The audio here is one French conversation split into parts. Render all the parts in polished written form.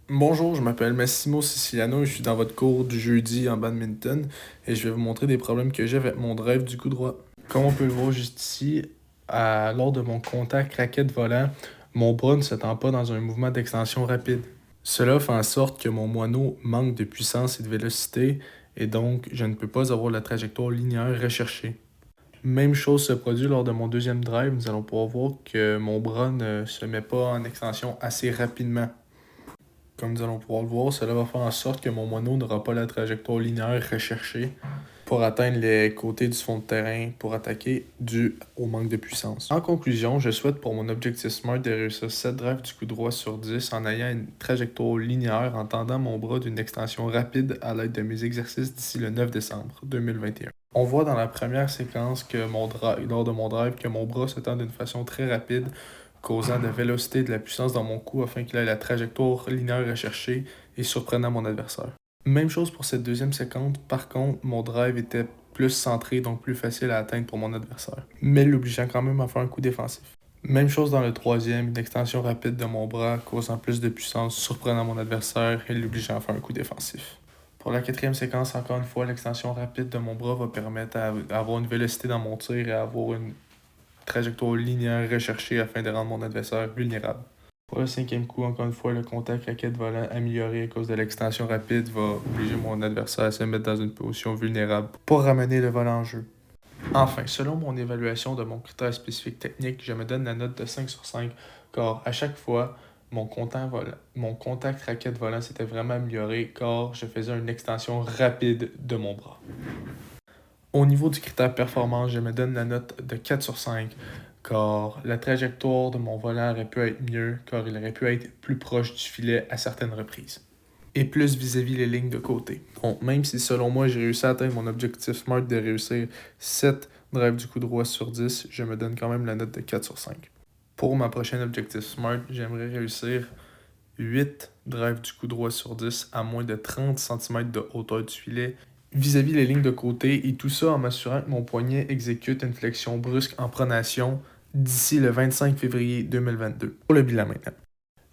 Bonjour, je m'appelle Massimo Siciliano et je suis dans votre cours du jeudi en badminton et je vais vous montrer des problèmes que j'ai avec mon drive du coup droit. Comme on peut le voir juste ici, lors de mon contact raquette-volant, mon bras ne se tend pas dans un mouvement d'extension rapide. Cela fait en sorte que mon moineau manque de puissance et de vélocité et donc je ne peux pas avoir la trajectoire linéaire recherchée. Même chose se produit lors de mon deuxième drive, nous allons pouvoir voir que mon bras ne se met pas en extension assez rapidement. Comme nous allons pouvoir le voir, cela va faire en sorte que mon moineau n'aura pas la trajectoire linéaire recherchée pour atteindre les côtés du fond de terrain pour attaquer dû au manque de puissance. En conclusion, je souhaite pour mon objectif SMART de réussir 7 drives du coup droit sur 10 en ayant une trajectoire linéaire en tendant mon bras d'une extension rapide à l'aide de mes exercices d'ici le 9 décembre 2021. On voit dans la première séquence que lors de mon drive que mon bras se tend d'une façon très rapide, causant de la vélocité et de la puissance dans mon cou afin qu'il ait la trajectoire linéaire recherchée et surprenant mon adversaire. Même chose pour cette deuxième séquence, par contre, mon drive était plus centré, donc plus facile à atteindre pour mon adversaire, mais l'obligeant quand même à faire un coup défensif. Même chose dans le troisième, une extension rapide de mon bras causant plus de puissance, surprenant mon adversaire et l'obligeant à faire un coup défensif. Pour la quatrième séquence, encore une fois, l'extension rapide de mon bras va permettre d'avoir une vélocité dans mon tir et avoir une trajectoire linéaire recherchée afin de rendre mon adversaire vulnérable. Pour le cinquième coup, encore une fois, le contact raquette-volant amélioré à cause de l'extension rapide va obliger mon adversaire à se mettre dans une position vulnérable pour ramener le vol en jeu. Enfin, selon mon évaluation de mon critère spécifique technique, je me donne la note de 5 sur 5 car à chaque fois, mon contact raquette-volant s'était vraiment amélioré car je faisais une extension rapide de mon bras. Au niveau du critère performance, je me donne la note de 4 sur 5 car la trajectoire de mon volant aurait pu être mieux car il aurait pu être plus proche du filet à certaines reprises et plus vis-à-vis les lignes de côté. Donc, même si selon moi j'ai réussi à atteindre mon objectif SMART de réussir 7 drives du coup droit sur 10, je me donne quand même la note de 4 sur 5. Pour ma prochaine objectif SMART, j'aimerais réussir 8 drives du coup droit sur 10 à moins de 30 cm de hauteur du filet vis-à-vis les lignes de côté et tout ça en m'assurant que mon poignet exécute une flexion brusque en pronation d'ici le 25 février 2022. Pour le bilan maintenant.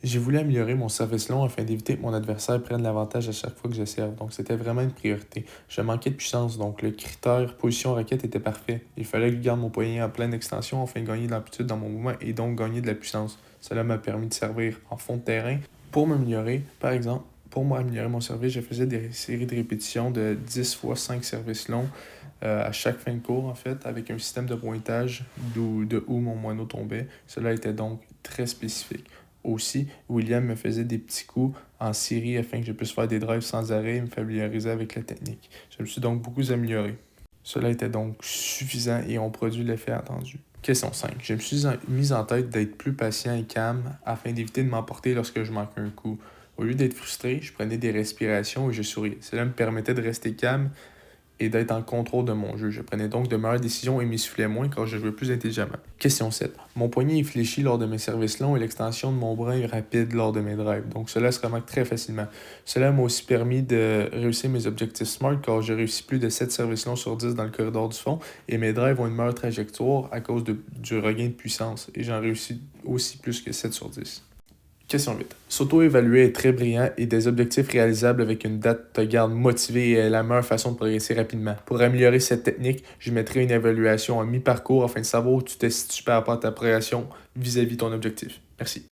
J'ai voulu améliorer mon service long afin d'éviter que mon adversaire prenne l'avantage à chaque fois que je serve, donc c'était vraiment une priorité. Je manquais de puissance, donc le critère position raquette était parfait. Il fallait que je garde mon poignet en pleine extension afin de gagner de l'amplitude dans mon mouvement et donc gagner de la puissance. Cela m'a permis de servir en fond de terrain. Pour m'améliorer, par exemple, pour améliorer mon service, je faisais des séries de répétitions de 10 fois 5 services longs à chaque fin de cours, en fait, avec un système de pointage de où mon moineau tombait. Cela était donc très spécifique. Aussi, William me faisait des petits coups en série afin que je puisse faire des drives sans arrêt et me familiariser avec la technique. Je me suis donc beaucoup amélioré. Cela était donc suffisant et on produit l'effet attendu. Question 5. Je me suis mis en tête d'être plus patient et calme afin d'éviter de m'emporter lorsque je manquais un coup. Au lieu d'être frustré, je prenais des respirations et je souriais. Cela me permettait de rester calme et d'être en contrôle de mon jeu. Je prenais donc de meilleures décisions et m'essoufflais moins quand je jouais plus intelligemment. Question 7. Mon poignet est fléchi lors de mes services longs et l'extension de mon bras est rapide lors de mes drives, donc cela se remarque très facilement. Cela m'a aussi permis de réussir mes objectifs SMART car j'ai réussi plus de 7 services longs sur 10 dans le corridor du fond et mes drives ont une meilleure trajectoire à cause du regain de puissance et j'en réussis aussi plus que 7 sur 10. Question 8. S'auto-évaluer est très brillant et des objectifs réalisables avec une date te garde motivé et est la meilleure façon de progresser rapidement. Pour améliorer cette technique, je mettrai une évaluation en mi-parcours afin de savoir où tu te situes par rapport à ta progression vis-à-vis ton objectif. Merci.